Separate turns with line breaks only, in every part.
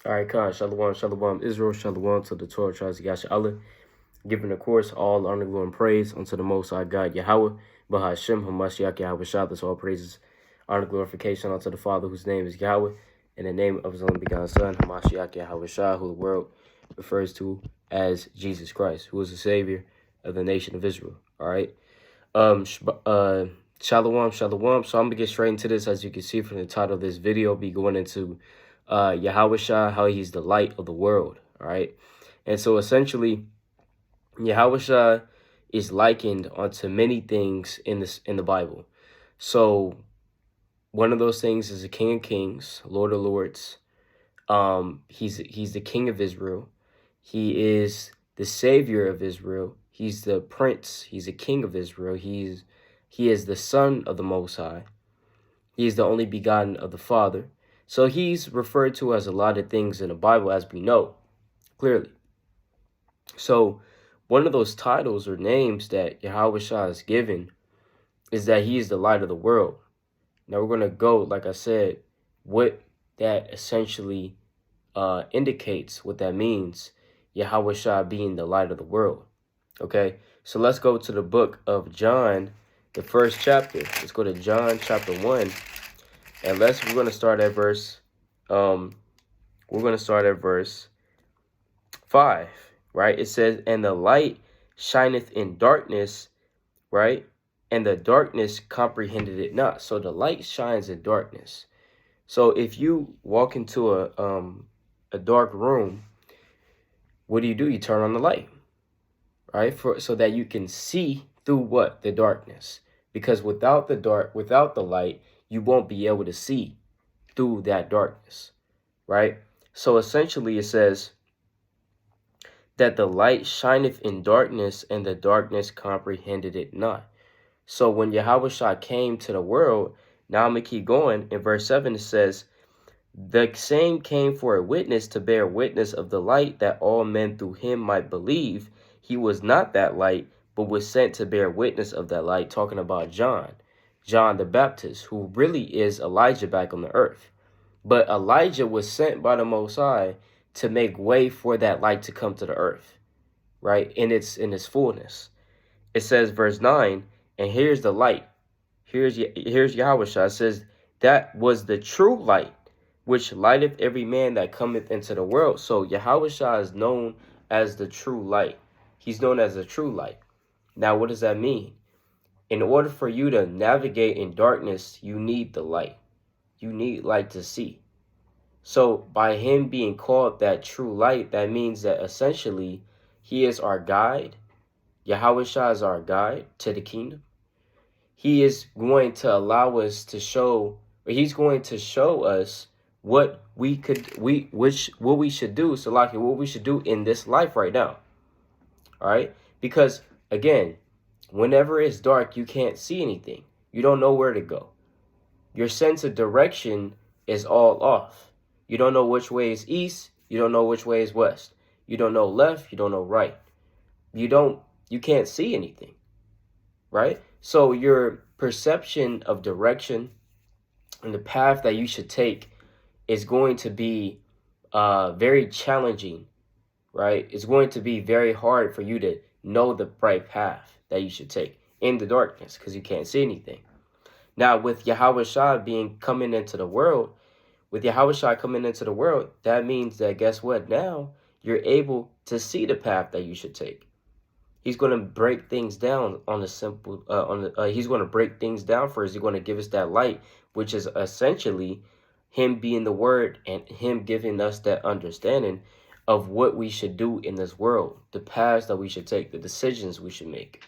All right, Khan, Shalom, Shalom, Israel, Shalom to the 12 tribes of Yasha Allah. Giving, of course, all honor, glory, and praise unto the Most High God, Yahweh, Bahashem, Hamashiach, Yahweh Shah. That's all praises, honor, glorification unto the Father, whose name is Yahweh, in the name of his only begotten Son, Hamashiach, Yahweh Shah, who the world refers to as Jesus Christ, who is the Savior of the nation of Israel. All right. Shalom, Shalom. So I'm going to get straight into this. As you can see from the title of this video, I'll be going into Yahawashi, how he's the light of the world. All right. And so essentially, Yahawashi is likened onto many things in the Bible. So one of those things is the King of Kings, Lord of Lords. He's the King of Israel. He is the Savior of Israel. He's the Prince. He's the King of Israel. He is the Son of the Most High. He is the only begotten of the Father. So he's referred to as a lot of things in the Bible, as we know, clearly. So one of those titles or names that Yahawashi is given is that he is the light of the world. Now we're going to go, like I said, what that essentially indicates, what that means, Yahawashi being the light of the world. Okay, so let's go to the book of John, the first chapter. Let's go to John chapter 1. And we're going to start at verse 5, right? It says, and the light shineth in darkness, right? And the darkness comprehended it not. So the light shines in darkness. So if you walk into a dark room, what do? You turn on the light, right? So that you can see through what? The darkness. Because without the light, you won't be able to see through that darkness, right? So essentially it says that the light shineth in darkness, and the darkness comprehended it not. So when Yahawashi came to the world, now I'm going to keep going. In verse 7 it says, the same came for a witness, to bear witness of the light, that all men through him might believe. He was not that light, but was sent to bear witness of that light, talking about John the Baptist, who really is Elijah back on the earth. But Elijah was sent by the Most High to make way for that light to come to the earth, right? In its fullness. It says, verse 9, and here's the light. Here's Yahawashi. It says, that was the true light, which lighteth every man that cometh into the world. So Yahawashi is known as the true light. He's known as the true light. Now, what does that mean? In order for you to navigate in darkness, you need the light. You need light to see. So by him being called that true light, that means that essentially he is our guide. Yahawashi is our guide to the kingdom. He is going to allow us to show, or he's going to show us what we should do. So like what we should do in this life right now. All right. Because again, whenever it's dark, you can't see anything. You don't know where to go. Your sense of direction is all off. You don't know which way is east. You don't know which way is west. You don't know left. You don't know right. You can't see anything, right? So your perception of direction and the path that you should take is going to be very challenging, right? It's going to be very hard for you to know the right path that you should take in the darkness because you can't see anything. Now, with Yahawashi coming into the world, that means that guess what? Now you're able to see the path that you should take. He's going to break things down on a simple. He's going to break things down for us. He's going to give us that light, which is essentially him being the word and him giving us that understanding of what we should do in this world, the paths that we should take, the decisions we should make.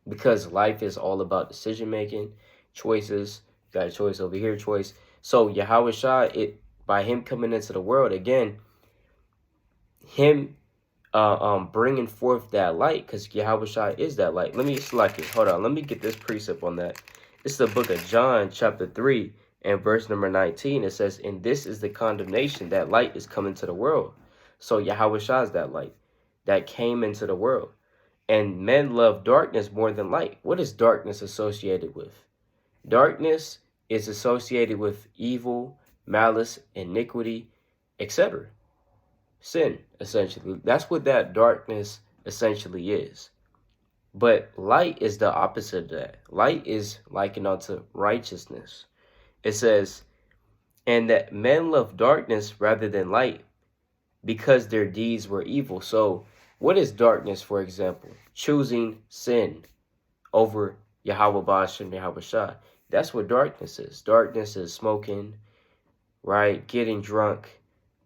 Because life is all about decision making, choices. You got a choice over here, choice. So Yahawashi, by him coming into the world again, him bringing forth that light, because Yahawashi is that light. Let me select it. Hold on. Let me get this precept on that. This is the book of John, chapter 3, and verse number 19. It says, and this is the condemnation, that light is coming to the world. So Yahawashi is that light that came into the world. And men love darkness more than light. What is darkness associated with? Darkness is associated with evil, malice, iniquity, etc. sin, essentially. That's what that darkness essentially is. But light is the opposite of that. Light is likened unto righteousness. It says, and that men love darkness rather than light because their deeds were evil. So what is darkness, for example? Choosing sin over Yahawashi and Yahawashi. That's what darkness is. Darkness is smoking, right? Getting drunk,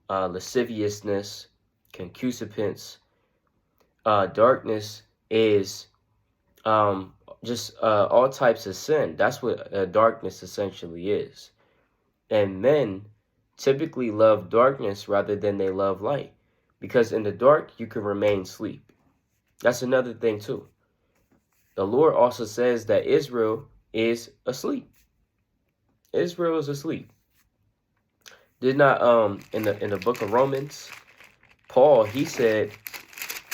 lasciviousness, concupiscence. Darkness is just all types of sin. That's what darkness essentially is. And men typically love darkness rather than they love light, because in the dark you can remain asleep. That's another thing too. The Lord also says that Israel is asleep. Israel is asleep. Did not in the book of Romans, Paul, he said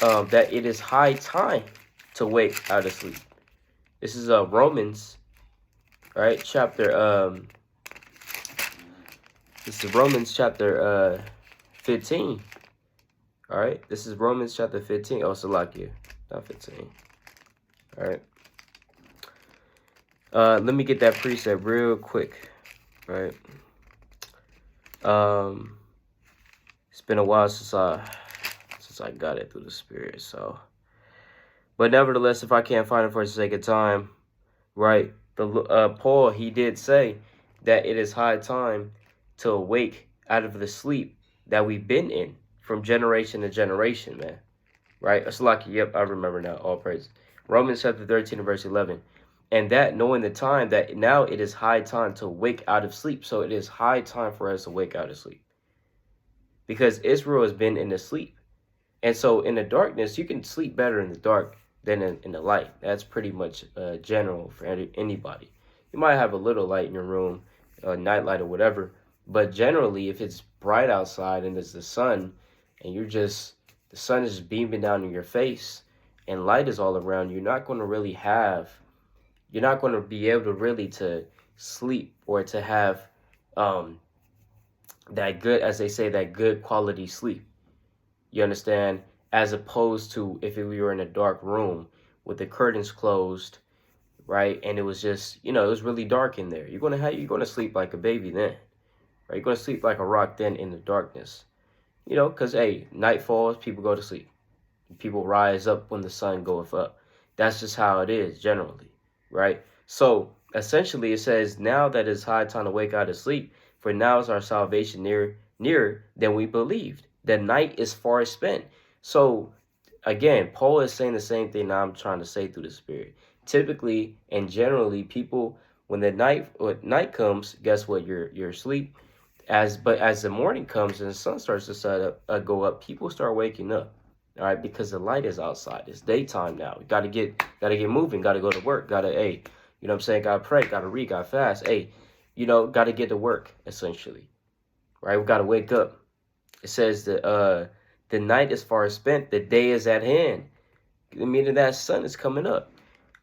that it is high time to wake out of sleep. This is Romans, right? This is Romans chapter 15. All right, this is Romans chapter 15. Oh, Salakia, not 15. All right. Let me get that precept real quick. Right. It's been a while since I got it through the Spirit. So, but nevertheless, if I can't find it for the sake of time, right? Paul, he did say that it is high time to awake out of the sleep that we've been in from generation to generation, man. Right? Salaki, yep, I remember now. All praise. Romans chapter 13 and verse 11. And that knowing the time that now it is high time to wake out of sleep. So it is high time for us to wake out of sleep. Because Israel has been in the sleep. And so in the darkness, you can sleep better in the dark than in the light. That's pretty much general for anybody. You might have a little light in your room, night light or whatever. But generally, if it's bright outside and it's the sun, and the sun is just beaming down in your face and light is all around, you're not going to be able to really to sleep or to have that good, as they say, that good quality sleep. You understand? As opposed to if we were in a dark room with the curtains closed, right? And it was just, it was really dark in there. You're gonna sleep like a baby then, right? You're gonna sleep like a rock then in the darkness, because hey, night falls, people go to sleep. People rise up when the sun goeth up. That's just how it is generally, right? So essentially, it says, now that it's high time to wake out of sleep, for now is our salvation nearer than we believed. The night is far spent. So again, Paul is saying the same thing I'm trying to say through the Spirit. Typically and generally, people, when night comes, guess what? You're asleep. But as the morning comes and the sun starts to go up, people start waking up. All right, because the light is outside. It's daytime now. We gotta get moving. Gotta go to work. Gotta gotta pray. Gotta read. Gotta fast. Gotta get to work. Essentially, right? We gotta wake up. It says that the night is far spent. The day is at hand. Meaning that sun is coming up.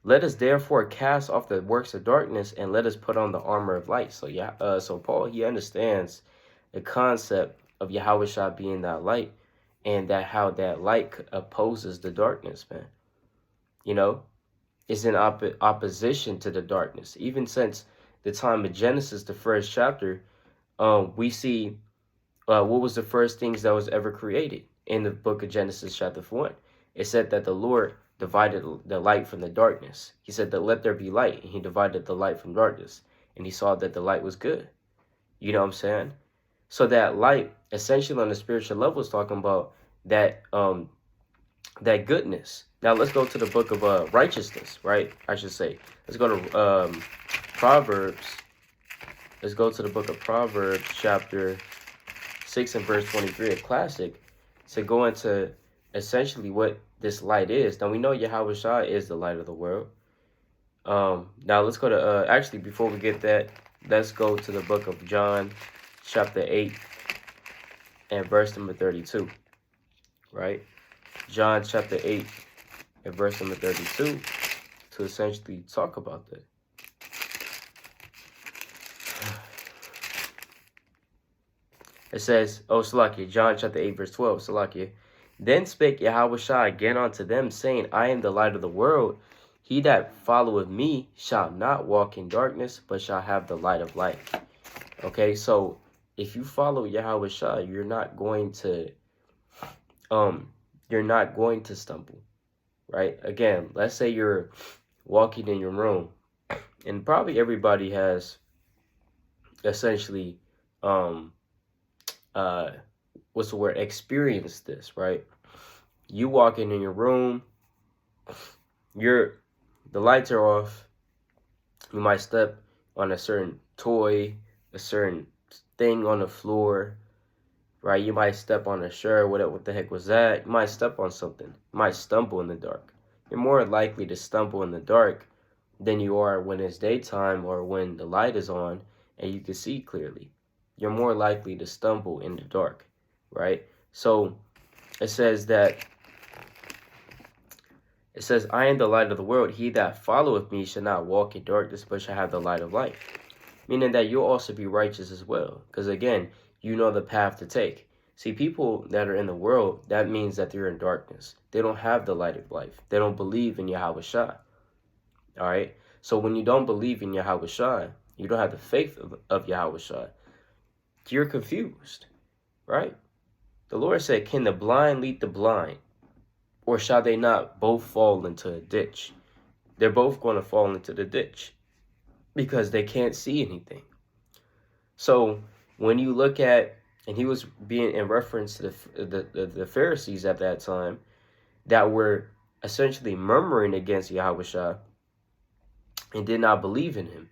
Let us therefore cast off the works of darkness and let us put on the armor of light. So so Paul, he understands the concept of Yahawashi being that light. And how that light opposes the darkness, man. It's in opposition to the darkness. Even since the time of Genesis, the first chapter, we see what was the first things that was ever created in the book of Genesis chapter 1. It said that the Lord divided the light from the darkness. He said that let there be light, and he divided the light from darkness. And he saw that the light was good. You know what I'm saying? So that light, essentially on the spiritual level, is talking about that that goodness. Now let's go to the book of righteousness, right? I should say. Let's go to Proverbs. Let's go to the book of Proverbs, chapter 6 and verse 23, a classic, to go into essentially what this light is. Now we know Yahawashi is the light of the world. Now let's go to actually before we get that, let's go to the book of John, chapter 8 and verse number 32, right? John chapter 8 and verse number 32 to essentially talk about that. It says, oh, Salakia, John chapter 8, verse 12, Salakia. Then spake Yahawashi again unto them, saying, I am the light of the world. He that followeth me shall not walk in darkness, but shall have the light of life. Okay, so if you follow Yahawashi, you're not going to stumble, right? Again, let's say you're walking in your room, and probably everybody has essentially experienced this, right? You walking in your room, the lights are off, you might step on a certain toy, a certain thing on the floor, right? You might step on a shirt, what the heck was that? You might step on something. You might stumble in the dark. You're more likely to stumble in the dark than you are when it's daytime or when the light is on and you can see clearly. You're more likely to stumble in the dark, right? So it says, I am the light of the world. He that followeth me shall not walk in darkness, but shall have the light of life. Meaning that you'll also be righteous as well. Because again, you know the path to take. See, people that are in the world, that means that they're in darkness. They don't have the light of life. They don't believe in Yahawashi. All right? So when you don't believe in Yahawashi, you don't have the faith of Yahawashi, you're confused, right? The Lord said, can the blind lead the blind? Or shall they not both fall into a ditch? They're both going to fall into the ditch because they can't see anything. So when you look at, and he was being in reference to the Pharisees at that time that were essentially murmuring against Yahawashi and did not believe in him.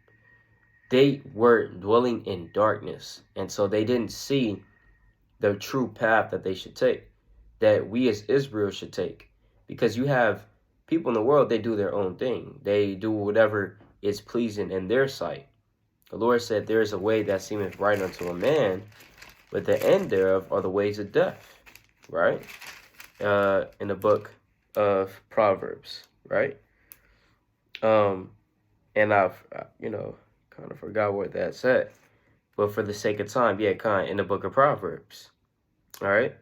They were dwelling in darkness, and so they didn't see the true path that they should take, that we as Israel should take. Because you have people in the world, they do their own thing. They do whatever is pleasing in their sight. The Lord said, there is a way that seemeth right unto a man, but the end thereof are the ways of death, right? In the book of Proverbs, right? And I've, kind of forgot what that said. But for the sake of time, in the book of Proverbs, all right?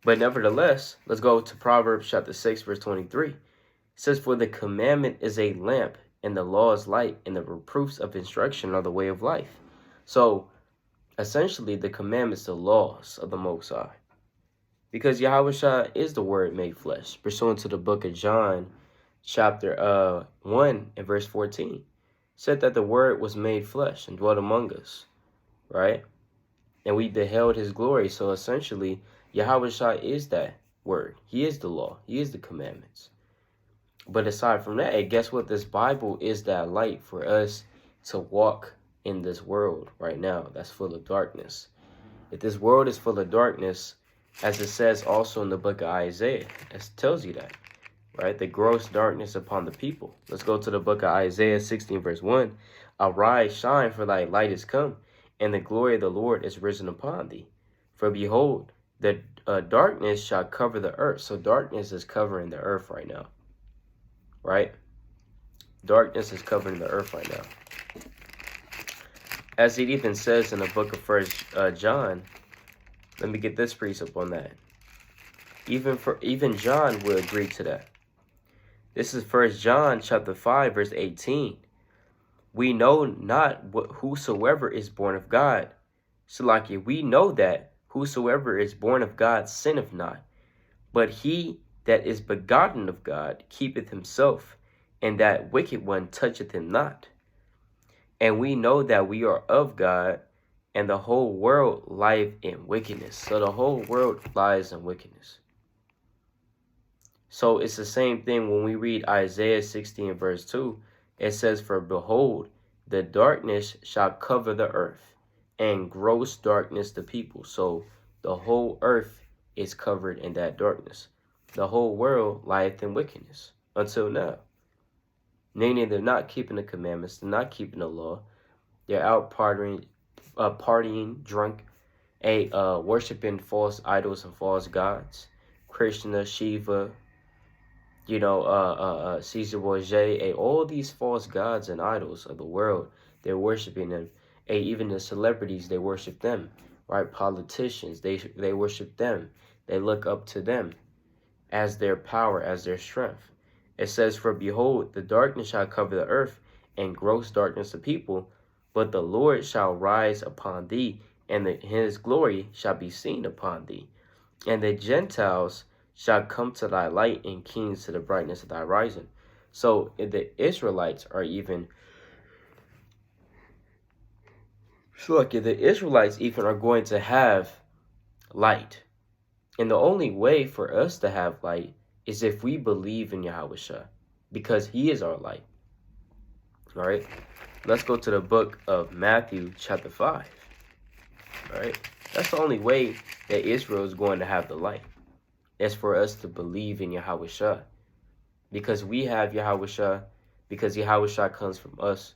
But nevertheless, let's go to Proverbs chapter 6, verse 23. It says, for the commandment is a lamp, and the law is light, and the reproofs of instruction are the way of life. So, essentially, the commandments, the laws of the Most High. Because Yahawashi is the Word made flesh, pursuant to the book of John, chapter 1 and verse 14. Said that the Word was made flesh and dwelt among us, right? And we beheld his glory. So essentially, Yahawashi is that Word. He is the law. He is the commandments. But aside from that, guess what? This Bible is that light for us to walk in this world right now that's full of darkness. If this world is full of darkness, as it says also in the book of Isaiah, it tells you that, right? The gross darkness upon the people. Let's go to the book of Isaiah 16, verse 1. Arise, shine, for thy light is come, and the glory of the Lord is risen upon thee. For behold, the darkness shall cover the earth. So darkness is covering the earth right now, right? Darkness is covering the earth right now. As it even says in the book of First John, let me get this precept on that. Even John will agree to that. This is First John chapter 5, verse 18. We know not whosoever is born of God. Salakia, we know that whosoever is born of God sinneth not. But he that is begotten of God keepeth himself, and that wicked one toucheth him not. And we know that we are of God, and the whole world lieth in wickedness. So the whole world lies in wickedness. So it's the same thing when we read Isaiah 16 verse 2. It says, for behold, the darkness shall cover the earth, and gross darkness the people. So the whole earth is covered in that darkness. The whole world lieth in wickedness until now. Meaning they're not keeping the commandments, they're not keeping the law. They're out partying, drunk, worshiping false idols and false gods. Krishna, Shiva, Caesar Borgia, all these false gods and idols of the world, they're worshiping them. Even the celebrities, they worship them. right? Politicians, they worship them. They look up to them as their power, as their strength. It says, for behold, the darkness shall cover the earth, and gross darkness the people, but the Lord shall rise upon thee, and his glory shall be seen upon thee. And the Gentiles shall come to thy light, and kings to the brightness of thy rising. So the Israelites are even, the Israelites even are going to have light. And the only way for us to have light is if we believe in Yahawashi, because he is our light. All right, let's go to the book of Matthew chapter 5. All right, that's the only way that Israel is going to have the light. It's for us to believe in Yahawashi, because we have Yahawashi, because Yahawashi comes from us.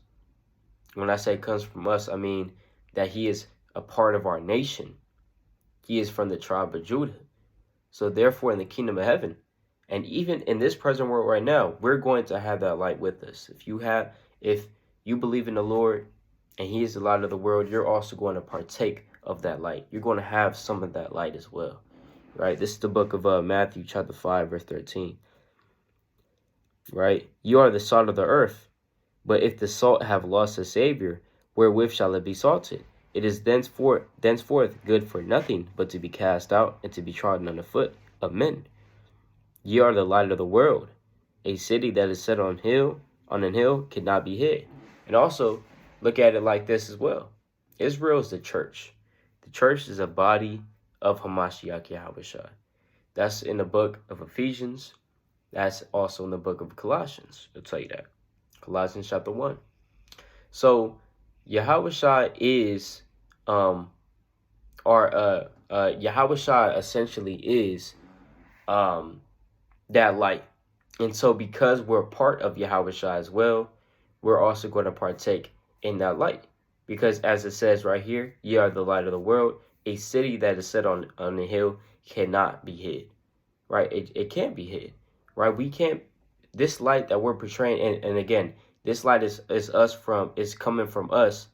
When I say comes from us, I mean that he is a part of our nation. He is from the tribe of Judah. So therefore, in the kingdom of heaven, and even in this present world right now, we're going to have that light with us. If you believe in the Lord and he is the light of the world, you're also going to partake of that light. You're going to have some of that light as well. Right? This is the book of Matthew chapter 5, verse 13. Right? You are the salt of the earth, but if the salt have lost a savior, wherewith shall it be salted? It is thenceforth good for nothing, but to be cast out and to be trodden under foot of men. Ye are the light of the world. A city that is set on an hill cannot be hid. And also, look at it like this as well. Israel is the church. The church is a body of Hamashiach Yahawashi. That's in the book of Ephesians. That's also in the book of Colossians. I'll tell you that. Colossians chapter 1. So, Yahawashi is Yahawashi essentially is that light. And so because we're part of Yahawashi as well, we're also going to partake in that light. Because as it says right here, ye are the light of the world. A city that is set on a hill cannot be hid. Right? It can't be hid. Right? We can't, this light that we're portraying, and again, this light is coming from us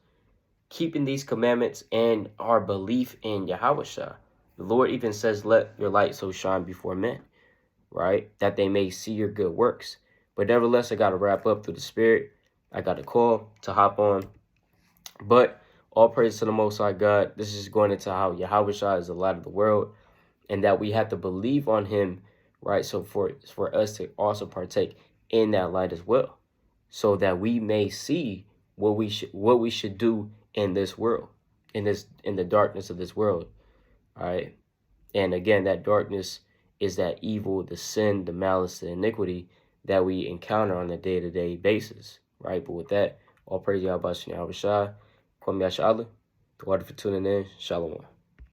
keeping these commandments and our belief in Yahawashi. The Lord even says, let your light so shine before men, right? That they may see your good works. But nevertheless, I got to wrap up through the Spirit. I got a call to hop on. But all praise to the Most High God. This is going into how Yahawashi is the light of the world, and that we have to believe on him, right? So for us to also partake in that light as well, so that we may see what we should do in this world, in the darkness of this world. All right. And again, that darkness is that evil, the sin, the malice, the iniquity that we encounter on a day-to-day basis. Right. But with that, all praise Yahawashi, Kwam Yashala. Thank you for tuning in. Shalom.